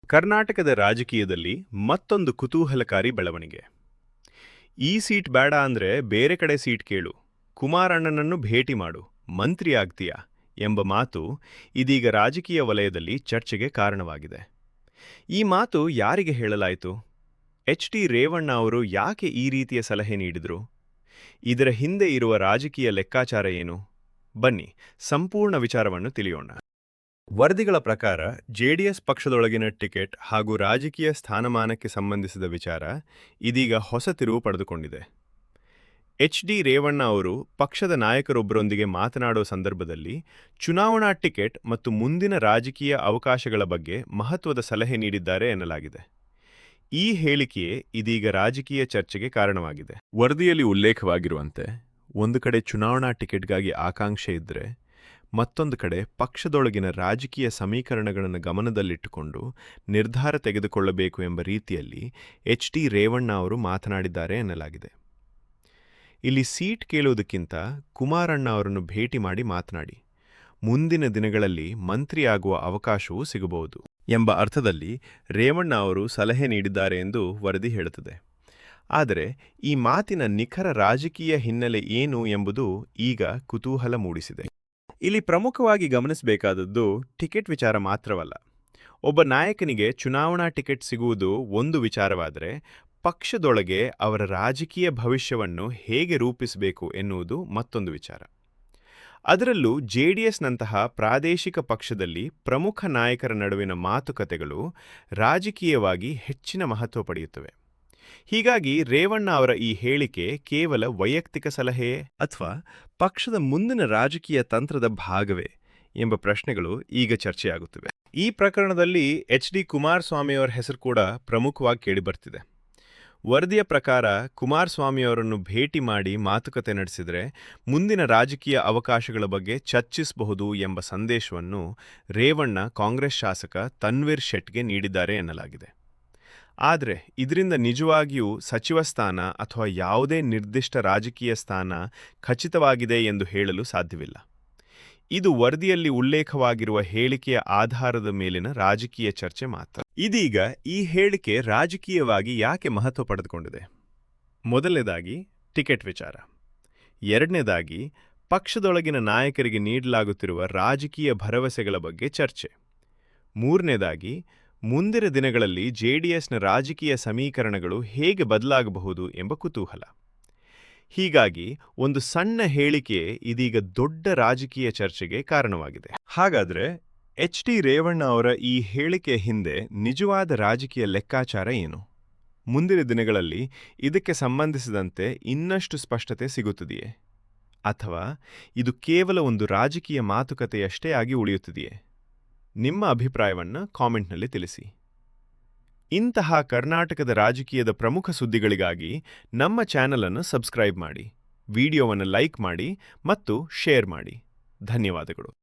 ಕರ್ನಾಟಕದ ರಾಜಕೀಯದಲ್ಲಿ ಮತ್ತೊಂದು ಕುತೂಹಲಕಾರಿ ಬೆಳವಣಿಗೆ. ಈ ಸೀಟ್ ಬೇಡ ಅಂದ್ರೆ ಬೇರೆ ಕಡೆ ಸೀಟ್ ಕೇಳು, ಕುಮಾರಣ್ಣನನ್ನು ಭೇಟಿ ಮಾಡು, ಮಂತ್ರಿ ಆಗ್ತೀಯಾ ಎಂಬ ಮಾತು ಇದೀಗ ರಾಜಕೀಯ ವಲಯದಲ್ಲಿ ಚರ್ಚೆಗೆ ಕಾರಣವಾಗಿದೆ. ಈ ಮಾತು ಯಾರಿಗೆ ಹೇಳಲಾಯಿತು? ಎಚ್.ಡಿ. ರೇವಣ್ಣ ಅವರು ಯಾಕೆ ಈ ರೀತಿಯ ಸಲಹೆ ನೀಡಿದರು? ಇದರ ಹಿಂದೆ ಇರುವ ರಾಜಕೀಯ ಲೆಕ್ಕಾಚಾರ ಏನು? ಬನ್ನಿ, ಸಂಪೂರ್ಣ ವಿಚಾರವನ್ನು ತಿಳಿಯೋಣ. ವರದಿಗಳ ಪ್ರಕಾರ ಜೆಡಿಎಸ್ ಪಕ್ಷದೊಳಗಿನ ಟಿಕೆಟ್ ಹಾಗೂ ರಾಜಕೀಯ ಸ್ಥಾನಮಾನಕ್ಕೆ ಸಂಬಂಧಿಸಿದ ವಿಚಾರ ಇದೀಗ ಹೊಸ ತಿರುವು ಪಡೆದುಕೊಂಡಿದೆ. ಎಚ್.ಡಿ. ರೇವಣ್ಣ ಅವರು ಪಕ್ಷದ ನಾಯಕರೊಬ್ಬರೊಂದಿಗೆ ಮಾತನಾಡುವ ಸಂದರ್ಭದಲ್ಲಿ ಚುನಾವಣಾ ಟಿಕೆಟ್ ಮತ್ತು ಮುಂದಿನ ರಾಜಕೀಯ ಅವಕಾಶಗಳ ಬಗ್ಗೆ ಮಹತ್ವದ ಸಲಹೆ ನೀಡಿದ್ದಾರೆ ಎನ್ನಲಾಗಿದೆ. ಈ ಹೇಳಿಕೆಯೇ ಇದೀಗ ರಾಜಕೀಯ ಚರ್ಚೆಗೆ ಕಾರಣವಾಗಿದೆ. ವರದಿಯಲ್ಲಿ ಉಲ್ಲೇಖವಾಗಿರುವಂತೆ ಒಂದು ಕಡೆ ಚುನಾವಣಾ ಟಿಕೆಟ್ಗಾಗಿ ಆಕಾಂಕ್ಷೆ ಇದ್ದರೆ, ಮತ್ತೊಂದು ಕಡೆ ಪಕ್ಷದೊಳಗಿನ ರಾಜಕೀಯ ಸಮೀಕರಣಗಳನ್ನು ಗಮನದಲ್ಲಿಟ್ಟುಕೊಂಡು ನಿರ್ಧಾರ ತೆಗೆದುಕೊಳ್ಳಬೇಕು ಎಂಬ ರೀತಿಯಲ್ಲಿ ಎಚ್.ಡಿ. ರೇವಣ್ಣ ಅವರು ಮಾತನಾಡಿದ್ದಾರೆ ಎನ್ನಲಾಗಿದೆ. ಇಲ್ಲಿ ಸೀಟ್ ಕೇಳುವುದಕ್ಕಿಂತ ಕುಮಾರಣ್ಣ ಅವರನ್ನು ಭೇಟಿ ಮಾಡಿ ಮಾತನಾಡಿ, ಮುಂದಿನ ದಿನಗಳಲ್ಲಿ ಮಂತ್ರಿಯಾಗುವ ಅವಕಾಶವೂ ಸಿಗಬಹುದು ಎಂಬ ಅರ್ಥದಲ್ಲಿ ರೇವಣ್ಣ ಅವರು ಸಲಹೆ ನೀಡಿದ್ದಾರೆ ಎಂದು ವರದಿ ಹೇಳುತ್ತದೆ. ಆದರೆ ಈ ಮಾತಿನ ನಿಖರ ರಾಜಕೀಯ ಹಿನ್ನೆಲೆ ಏನು ಎಂಬುದು ಈಗ ಕುತೂಹಲ ಮೂಡಿಸಿದೆ. ಇಲ್ಲಿ ಪ್ರಮುಖವಾಗಿ ಗಮನಿಸಬೇಕಾದದ್ದು ಟಿಕೆಟ್ ವಿಚಾರ ಮಾತ್ರವಲ್ಲ. ಒಬ್ಬ ನಾಯಕನಿಗೆ ಚುನಾವಣಾ ಟಿಕೆಟ್ ಸಿಗುವುದು ಒಂದು ವಿಚಾರವಾದರೆ, ಪಕ್ಷದೊಳಗೆ ಅವರ ರಾಜಕೀಯ ಭವಿಷ್ಯವನ್ನು ಹೇಗೆ ರೂಪಿಸಬೇಕು ಎನ್ನುವುದು ಮತ್ತೊಂದು ವಿಚಾರ. ಅದರಲ್ಲೂ ಜೆಡಿಎಸ್ನಂತಹ ಪ್ರಾದೇಶಿಕ ಪಕ್ಷದಲ್ಲಿ ಪ್ರಮುಖ ನಾಯಕರ ನಡುವಿನ ಮಾತುಕತೆಗಳು ರಾಜಕೀಯವಾಗಿ ಹೆಚ್ಚಿನ ಮಹತ್ವ ಪಡೆಯುತ್ತವೆ. ಹೀಗಾಗಿ ರೇವಣ್ಣ ಅವರ ಈ ಹೇಳಿಕೆ ಕೇವಲ ವೈಯಕ್ತಿಕ ಸಲಹೆಯೇ ಅಥವಾ ಪಕ್ಷದ ಮುಂದಿನ ರಾಜಕೀಯ ತಂತ್ರದ ಭಾಗವೇ ಎಂಬ ಪ್ರಶ್ನೆಗಳು ಈಗ ಚರ್ಚೆಯಾಗುತ್ತಿವೆ. ಈ ಪ್ರಕರಣದಲ್ಲಿ ಎಚ್.ಡಿ. ಕುಮಾರಸ್ವಾಮಿಯವರ ಹೆಸರು ಕೂಡ ಪ್ರಮುಖವಾಗಿ ಕೇಳಿಬರ್ತಿದೆ. ವರದಿಯ ಪ್ರಕಾರ ಕುಮಾರಸ್ವಾಮಿಯವರನ್ನು ಭೇಟಿ ಮಾಡಿ ಮಾತುಕತೆ ನಡೆಸಿದರೆ ಮುಂದಿನ ರಾಜಕೀಯ ಅವಕಾಶಗಳ ಬಗ್ಗೆ ಚರ್ಚಿಸಬಹುದು ಎಂಬ ಸಂದೇಶವನ್ನು ರೇವಣ್ಣ ಕಾಂಗ್ರೆಸ್ ಶಾಸಕ ತನ್ವೀರ್ ಶೆಟ್ಗೆ ನೀಡಿದ್ದಾರೆ ಎನ್ನಲಾಗಿದೆ. ಆದರೆ ಇದರಿಂದ ನಿಜವಾಗಿಯೂ ಸಚಿವ ಸ್ಥಾನ ಅಥವಾ ಯಾವುದೇ ನಿರ್ದಿಷ್ಟ ರಾಜಕೀಯ ಸ್ಥಾನ ಖಚಿತವಾಗಿದೆ ಎಂದು ಹೇಳಲು ಸಾಧ್ಯವಿಲ್ಲ. ಇದು ವರದಿಯಲ್ಲಿ ಉಲ್ಲೇಖವಾಗಿರುವ ಹೇಳಿಕೆಯ ಆಧಾರದ ಮೇಲಿನ ರಾಜಕೀಯ ಚರ್ಚೆ ಮಾತ್ರ. ಇದೀಗ ಈ ಹೇಳಿಕೆ ರಾಜಕೀಯವಾಗಿ ಯಾಕೆ ಮಹತ್ವ ಪಡೆದುಕೊಂಡಿದೆ? ಮೊದಲನೇದಾಗಿ ಟಿಕೆಟ್ ವಿಚಾರ. ಎರಡನೇದಾಗಿ ಪಕ್ಷದೊಳಗಿನ ನಾಯಕರಿಗೆ ನೀಡಲಾಗುತ್ತಿರುವ ರಾಜಕೀಯ ಭರವಸೆಗಳ ಬಗ್ಗೆ ಚರ್ಚೆ. ಮೂರನೇದಾಗಿ ಮುಂದಿನ ದಿನಗಳಲ್ಲಿ ಜೆಡಿಎಸ್ನ ರಾಜಕೀಯ ಸಮೀಕರಣಗಳು ಹೇಗೆ ಬದಲಾಗಬಹುದು ಎಂಬ ಕುತೂಹಲ. ಹೀಗಾಗಿ ಒಂದು ಸಣ್ಣ ಹೇಳಿಕೆ ಇದೀಗ ದೊಡ್ಡ ರಾಜಕೀಯ ಚರ್ಚೆಗೆ ಕಾರಣವಾಗಿದೆ. ಹಾಗಾದರೆ ಎಚ್.ಡಿ. ರೇವಣ್ಣ ಅವರ ಈ ಹೇಳಿಕೆಯ ಹಿಂದೆ ನಿಜವಾದ ರಾಜಕೀಯ ಲೆಕ್ಕಾಚಾರ ಏನು? ಮುಂದಿನ ದಿನಗಳಲ್ಲಿ ಇದಕ್ಕೆ ಸಂಬಂಧಿಸಿದಂತೆ ಇನ್ನಷ್ಟು ಸ್ಪಷ್ಟತೆ ಸಿಗುತ್ತದೆಯೇ? ಅಥವಾ ಇದು ಕೇವಲ ಒಂದು ರಾಜಕೀಯ ಮಾತುಕತೆಯಷ್ಟೇ ಆಗಿ ಉಳಿಯುತ್ತದೆಯೇ? ನಿಮ್ಮ ಅಭಿಪ್ರಾಯವನ್ನು ಕಾಮೆಂಟ್ನಲ್ಲಿ ತಿಳಿಸಿ. ಇಂತಹ ಕರ್ನಾಟಕದ ರಾಜಕೀಯದ ಪ್ರಮುಖ ಸುದ್ದಿಗಳಿಗಾಗಿ ನಮ್ಮ ಚಾನೆಲ್ ಅನ್ನು ಸಬ್ಸ್ಕ್ರೈಬ್ ಮಾಡಿ, ವಿಡಿಯೋವನ್ನು ಲೈಕ್ ಮಾಡಿ ಮತ್ತು ಶೇರ್ ಮಾಡಿ. ಧನ್ಯವಾದಗಳು.